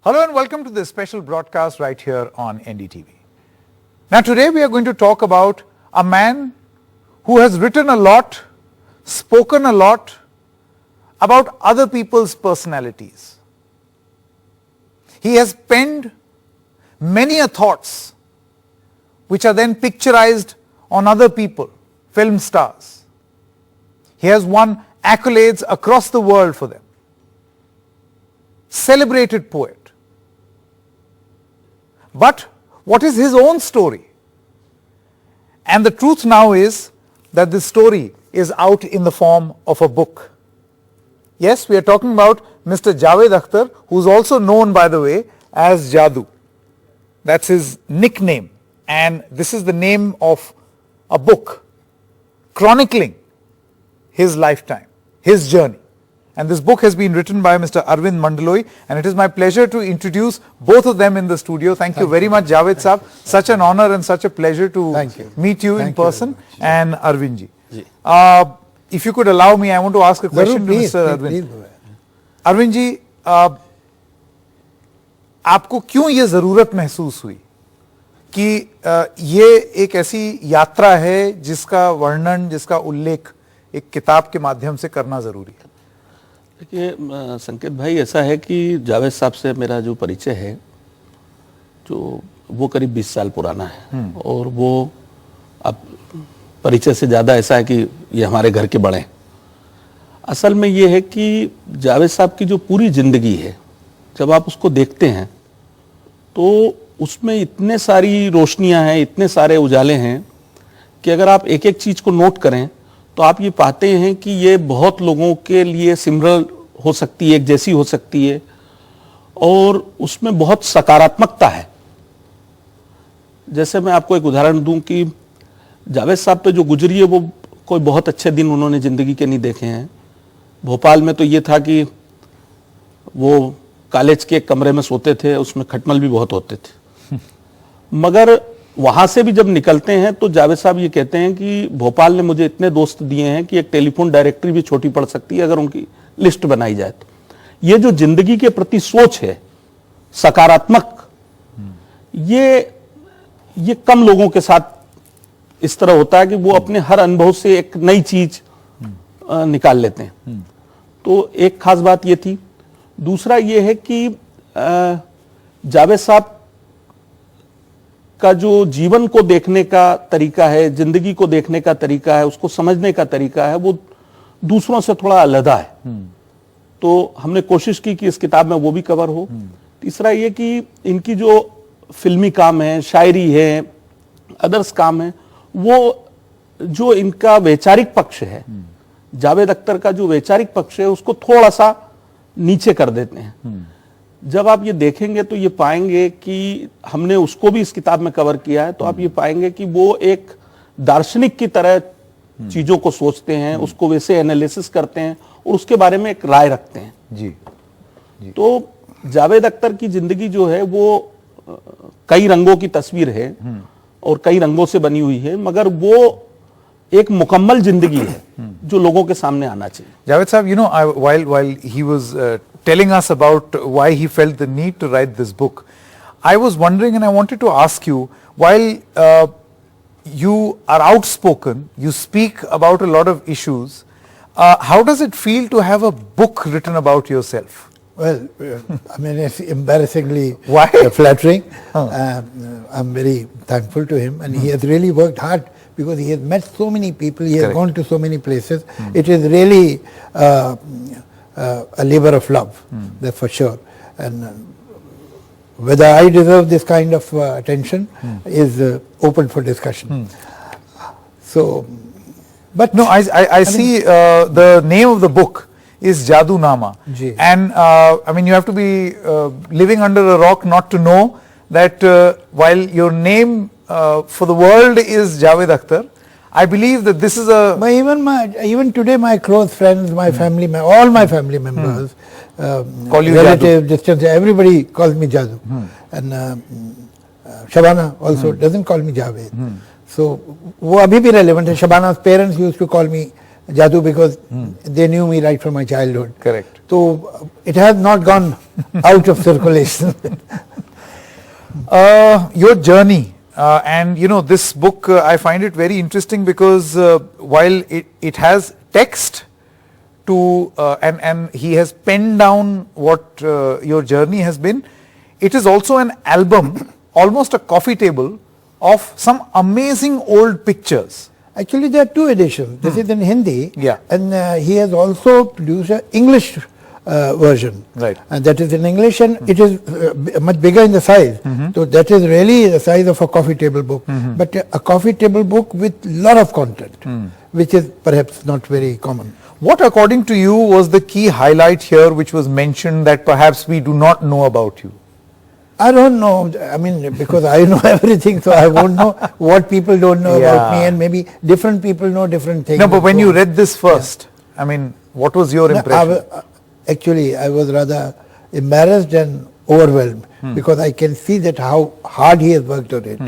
Hello and welcome to this special broadcast right here on NDTV. Now today we are going to talk about a man who has written a lot, spoken a lot about other people's personalities. He has penned many thoughts which are then picturized on other people, film stars. He has won accolades across the world for them. Celebrated poet. But what is his own story? And the truth now is that this story is out in the form of a book. Yes, we are talking about Mr. Javed Akhtar, who is also known, by the way, as Jadoo. That's his nickname. And this is the name of a book chronicling his lifetime, his journey. And this book has been written by Mr. Arvind Mandaloi, and it is my pleasure to introduce both of them in the studio. Thank you very much, Javed Saab. Such an honor and such a pleasure to meet you in person. And Arvind ji. If you could allow me, I want to ask a question to Mr. Arvind. Arvind ji, आपको क्यों ये जरूरत महसूस हुई कि ये एक ऐसी यात्रा है जिसका वर्णन, जिसका उल्लेख एक किताब के माध्यम से करना जरूरी है? देखिए संकेत भाई, ऐसा है कि जावेद साहब से मेरा जो परिचय है जो वो करीब 20 साल पुराना है और वो अब परिचय से ज़्यादा ऐसा है कि ये हमारे घर के बड़े हैं। असल में ये है कि जावेद साहब की जो पूरी ज़िंदगी है, जब आप उसको देखते हैं तो उसमें इतने सारी रोशनियां हैं, इतने सारे उजाले हैं कि अगर आप एक एक चीज़ को नोट करें तो आप ये पाते हैं कि ये बहुत लोगों के लिए सिमिलर हो सकती है, एक जैसी हो सकती है और उसमें बहुत सकारात्मकता है। जैसे मैं आपको एक उदाहरण दूं कि जावेद साहब पे जो गुजरी है वो कोई बहुत अच्छे दिन उन्होंने ज़िंदगी के नहीं देखे हैं। भोपाल में तो ये था कि वो कॉलेज के एक कमरे में सोते थे, उसमें खटमल भी बहुत होते थे। मगर वहां से भी जब निकलते हैं तो जावेद साहब ये कहते हैं कि भोपाल ने मुझे इतने दोस्त दिए हैं कि एक टेलीफोन डायरेक्टरी भी छोटी पड़ सकती है अगर उनकी लिस्ट बनाई जाए तो। ये जो जिंदगी के प्रति सोच है सकारात्मक, ये कम लोगों के साथ इस तरह होता है कि वो अपने हर अनुभव से एक नई चीज निकाल लेते हैं। तो एक खास बात ये थी। दूसरा ये है कि जावेद साहब का जो जीवन को देखने का तरीका है, जिंदगी को देखने का तरीका है, उसको समझने का तरीका है, वो दूसरों से थोड़ा अलग है। तो हमने कोशिश की कि इस किताब में वो भी कवर हो। तीसरा ये कि इनकी जो फिल्मी काम है, शायरी है, अदर्स काम है, वो जो इनका वैचारिक पक्ष है, जावेद अख्तर का जो वैचारिक पक्ष है, उसको थोड़ा सा नीचे कर देते हैं। जब आप ये देखेंगे तो ये पाएंगे कि हमने उसको भी इस किताब में कवर किया है। तो आप ये पाएंगे कि वो एक दार्शनिक की तरह चीजों को सोचते हैं, उसको वैसे एनालिसिस करते हैं और उसके बारे में एक राय रखते हैं। जी। तो जावेद अख्तर की जिंदगी जो है वो कई रंगों की तस्वीर है और कई रंगों से बनी हुई है, मगर वो एक मुकम्मल जिंदगी है जो लोगों के सामने आना चाहिए। Javed Saab, you know, while he was telling us about why he felt the need to write this book, I was wondering and I wanted to ask you, while you are outspoken, you speak about a lot of issues, how does it feel to have a book written about yourself? Well, I mean, it's embarrassingly flattering. I'm very thankful to him, and he has really worked hard because he has met so many people, he has gone to so many places. It is really a labor of love, that's for sure. And whether I deserve this kind of attention is open for discussion. So, but no, I see the name of the book is Jadunama, and I mean, you have to be living under a rock not to know that while your name for the world is Javed Akhtar, I believe that this is a... Even today my close friends, my family, all my family members, call you relatives, distance, everybody calls me Jadoo. And Shabana also doesn't call me Javed. So, वो अभी भी relevant है. Shabana's parents used to call me Jadoo because they knew me right from my childhood. Correct. So it has not gone out of circulation. Your journey, and this book, I find it very interesting because while it has text to and he has penned down what your journey has been, it is also an album, almost a coffee table of some amazing old pictures. Actually, there are two editions. This is in Hindi, Yeah. and he has also produced an English version. Right. And that is in English, and it is much bigger in the size. So that is really the size of a coffee table book. But a coffee table book with lot of content, which is perhaps not very common. What, according to you, was the key highlight here which was mentioned that perhaps we do not know about you? I don't know. I mean, because I know everything, so I won't know what people don't know about me, and maybe different people know different things. No, but when you read this first, I mean, what was your impression? Actually, I was rather embarrassed and overwhelmed because I can see that how hard he has worked on it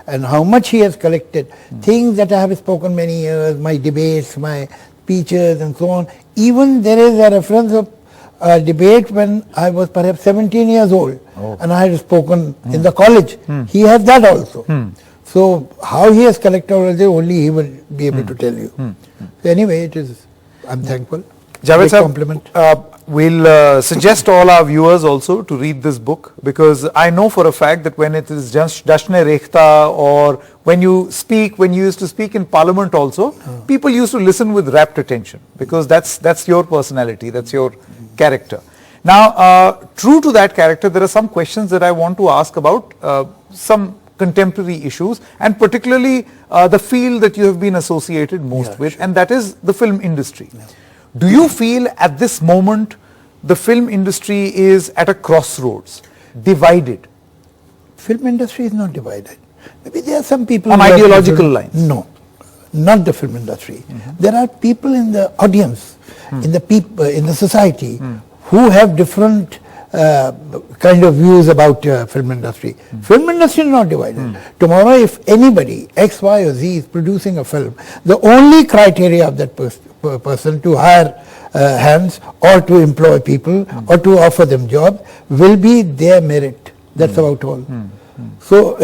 and how much he has collected. Things that I have spoken many years, my debates, my speeches and so on. Even there is a reference of a debate when I was perhaps 17 years old and I had spoken in the college. He has that also. So how he has collected all this, only he will be able to tell you. So anyway, I'm thankful. Javed sir, compliment. We'll suggest all our viewers also to read this book, because I know for a fact that when it is just Dashne Rekhta, or when you used to speak in Parliament also, people used to listen with rapt attention, because that's your personality, that's your character. Now, true to that character, there are some questions that I want to ask about some contemporary issues, and particularly the field that you have been associated most with, and that is the film industry. Do you feel at this moment the film industry is at a crossroads, divided? Film industry is not divided. Maybe there are some people on ideological lines. No, not the film industry. There are people in the audience, in the society, who have different kind of views about film industry. Film industry is not divided. Tomorrow, if anybody, X, Y, or Z, is producing a film, the only criteria of that person to hire hands or to employ people or to offer them jobs will be their merit. That's about all. So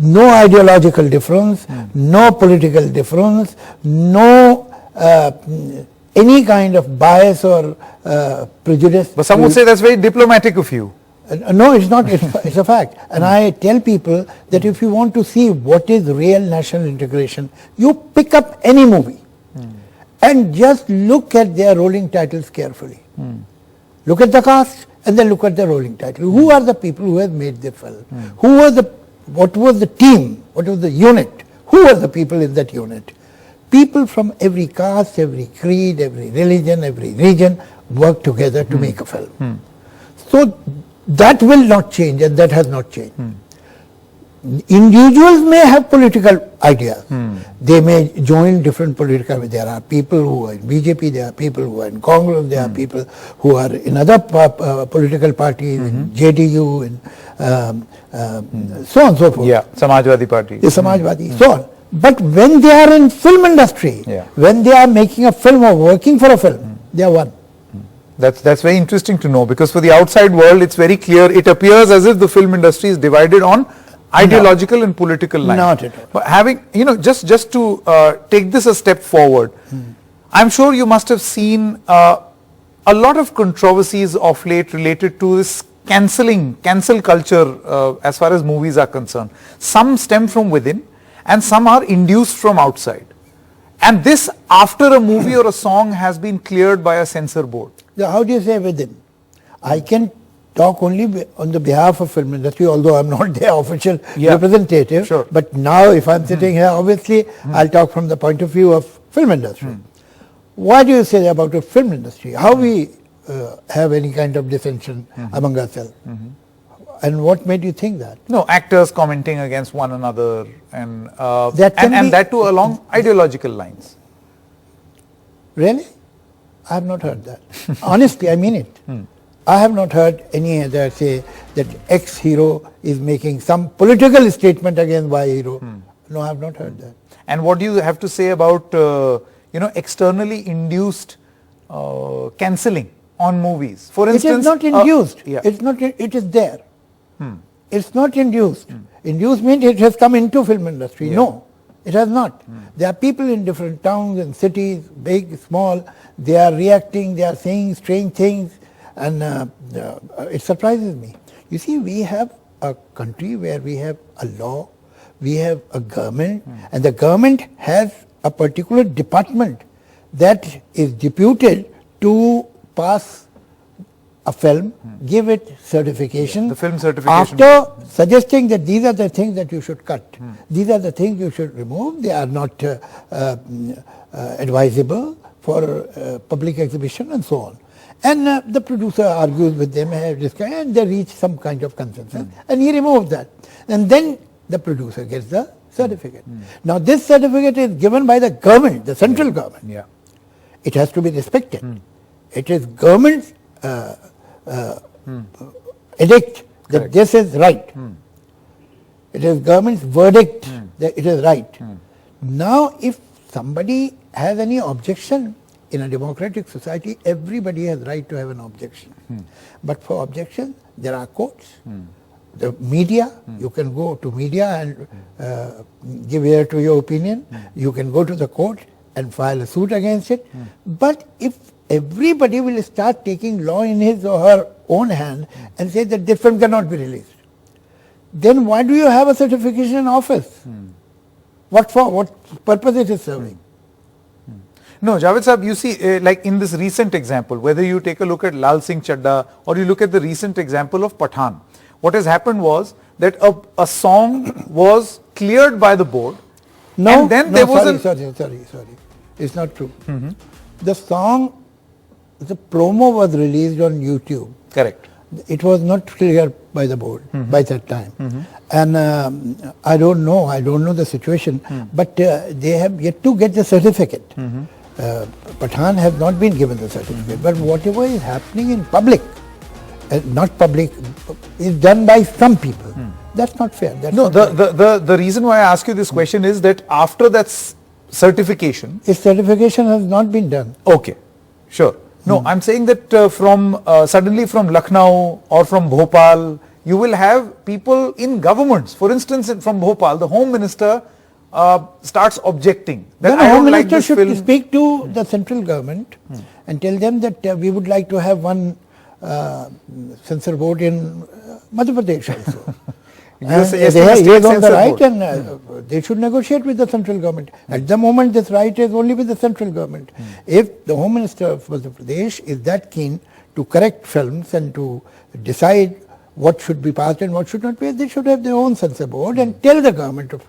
no ideological difference, no political difference, no any kind of bias or prejudice. But some would say that's very diplomatic of you. No, it's not. It's a fact. And I tell people that if you want to see what is real national integration, you pick up any movie and just look at their rolling titles carefully. Look at the cast and then look at the rolling title. Who are the people who have made the film? What was the team? What was the unit? Who were the people in that unit? People from every caste, every creed, every religion, every region work together to make a film. So that will not change, and that has not changed. Individuals may have political ideas. They may join different political. There are people who are in BJP, there are people who are in Congress, there are people who are in other political parties, in JDU, and so on and so forth. Yeah, Samajwadi Party. The Samajwadi, so on. But when they are in film industry, when they are making a film or working for a film, they are one. That's very interesting to know, because for the outside world it's very clear. It appears as if the film industry is divided on ideological and political lines. Not at all. But having, just to take this a step forward, I'm sure you must have seen a lot of controversies of late related to this cancel culture as far as movies are concerned. Some stem from within and some are induced from outside. And this after a movie or a song has been cleared by a censor board. How do you say within? I can talk only on the behalf of film industry, although I'm not their official representative. Sure. But now if I'm sitting here, obviously I'll talk from the point of view of film industry. Why do you say that about the film industry? How we have any kind of dissension among ourselves? And what made you think that? No, actors commenting against one another and that too along ideological lines. Really? I have not heard that. Honestly, I mean it. I have not heard any other say that X hero is making some political statement against Y hero. No, I have not heard that. And what do you have to say about externally induced cancelling on movies. For instance, it is not induced. Yeah. It's not. It is there. It's not induced. Induced means it has come into film industry. Yeah. No, it has not. There are people in different towns and cities, big, small. They are reacting. They are saying strange things, and it surprises me. You see, we have a country where we have a law, we have a government, and the government has a particular department that is deputed to pass a film, give it certification. The film certification. After suggesting that these are the things that you should cut, these are the things you should remove, they are not advisable for public exhibition and so on. And the producer argues with them and they reach some kind of consensus and he removes that. And then the producer gets the certificate. Now this certificate is given by the government, the central government. Yeah. It has to be respected. It is government's edict that Correct. this is right. It is government's verdict that it is right. Now if somebody has any objection, in a democratic society, everybody has right to have an objection. But for objection, there are courts. The media, you can go to media and give ear to your opinion. You can go to the court and file a suit against it. But if everybody will start taking law in his or her own hand and say that this film cannot be released, then why do you have a certification office? What for? What purpose it is serving? No, Javed Sahab, you see, like in this recent example, whether you take a look at Lal Singh Chadda or you look at the recent example of Pathan, what has happened was that a song was cleared by the board. No, and then no, there was sorry. It's not true. The song, the promo was released on YouTube. Correct. It was not cleared by the board by that time. And I don't know the situation, but they have yet to get the certificate. Pathan has not been given the certificate, but whatever is happening in public, not public, is done by some people. That's not fair. That's No, not right. the reason why I ask you this question is that after that certification. Its certification has not been done. Okay, sure. No, I'm saying that suddenly from Lucknow or from Bhopal, you will have people in governments. For instance, from Bhopal, the Home Minister starts objecting that Then I the Home don't like Minister this should film. speak to the central government and tell them that we would like to have one censor board in Madhya Pradesh also. Yes, And yes, they yes, he is state on the censor right board. and they should negotiate with the central government. At the moment this right is only with the central government. If the Home Minister of Madhya Pradesh is that keen to correct films and to decide what should be passed and what should not be, they should have their own censor board and tell the government of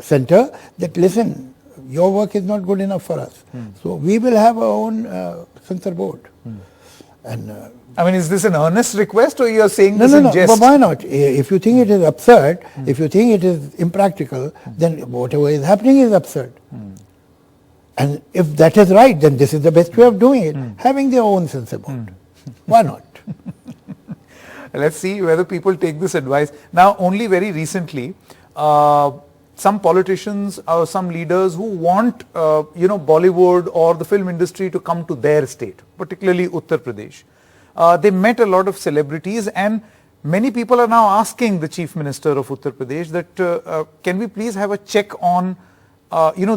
center that listen, your work is not good enough for us. So we will have our own censor board. And I mean, is this an earnest request or you are saying no, this in jest? but why not? If you think it is absurd, if you think it is impractical, then whatever is happening is absurd. And if that is right, then this is the best way of doing it, having their own censor board. Why not? Let's see whether people take this advice. Now, only very recently, some politicians or some leaders who want, Bollywood or the film industry to come to their state, particularly Uttar Pradesh. They met a lot of celebrities and many people are now asking the Chief Minister of Uttar Pradesh that can we please have a check on,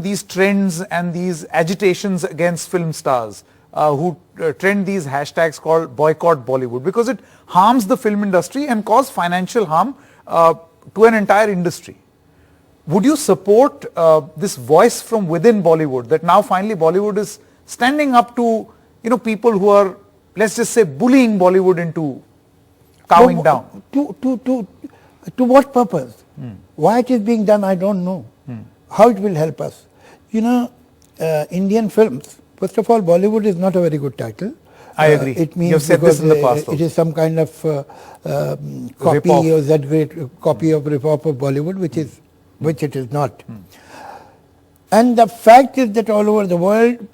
these trends and these agitations against film stars who trend these hashtags called boycott Bollywood, because it harms the film industry and cause financial harm to an entire industry. Would you support this voice from within Bollywood, that now finally Bollywood is standing up to, people who are, let's just say, bullying Bollywood into cowing down? To what purpose? Why it is being done, I don't know. How it will help us? Indian films, first of all, Bollywood is not a very good title. I agree. It means You've said this in the past it also. is some kind of copy Rip-off. or that great copy of rip-off of Bollywood, which it is not. And the fact is that all over the world,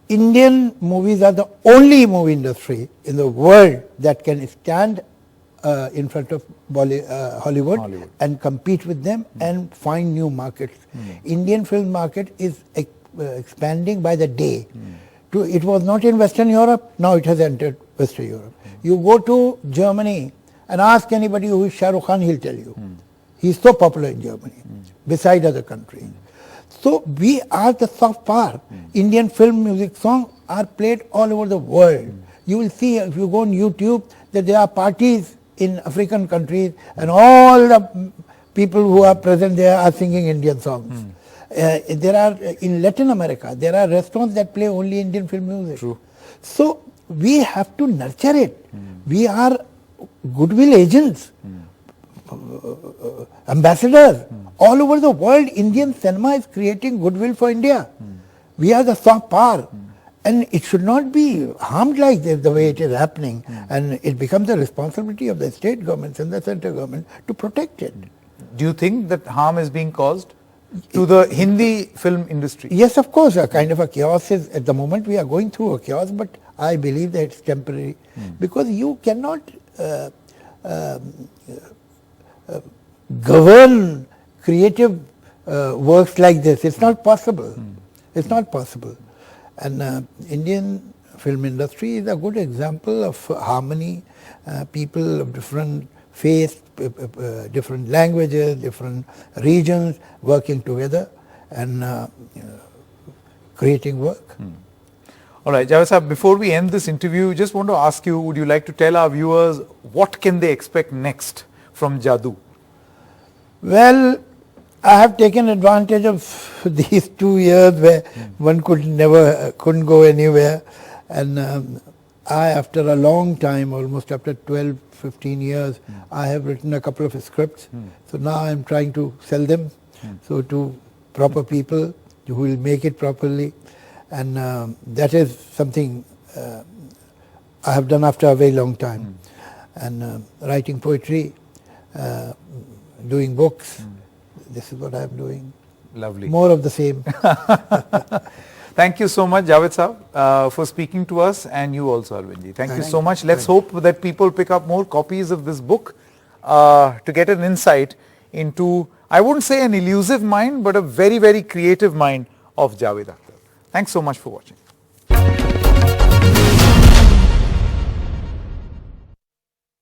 Indian movies are the only movie industry in the world that can stand in front of Hollywood and compete with them and find new markets. Indian film market is expanding by the day. It was not in Western Europe, now it has entered Western Europe. You go to Germany and ask anybody who is Shah Rukh Khan, he'll tell you. He's so popular in Germany, beside other countries. So we are the soft power. Indian film music songs are played all over the world. You will see, if you go on YouTube, that there are parties in African countries and all the people who are present there are singing Indian songs. There are, in Latin America, there are restaurants that play only Indian film music. True. So we have to nurture it. We are goodwill agents, ambassadors. All over the world, Indian cinema is creating goodwill for India. We are the soft power. And it should not be harmed like this, the way it is happening. And it becomes the responsibility of the state governments and the central government to protect it. Do you think that harm is being caused to the Hindi film industry? Yes, of course, a kind of a chaos is, at the moment we are going through a chaos, but I believe that it's temporary. Because you cannot govern creative works like this. It's not possible. It's not possible. And Indian film industry is a good example of harmony, people of different faiths, different languages, different regions working together and creating work. All right, Javed Sahab, before we end this interview, just want to ask you, would you like to tell our viewers what can they expect next from Jadoo? Well, I have taken advantage of these 2 years where one couldn't go anywhere, and I, after a long time, almost after 12, 15 years, I have written a couple of scripts. So now I am trying to sell them so to proper people who will make it properly, and that is something I have done after a very long time. And writing poetry, doing books. This is what I am doing. Lovely. More of the same. Thank you so much, Javed Sahab, for speaking to us, and you also, Arvindji. Thank you so much. Let's hope that people pick up more copies of this book to get an insight into, I wouldn't say an elusive mind, but a very, very creative mind of Javed Akhtar. Thanks so much for watching.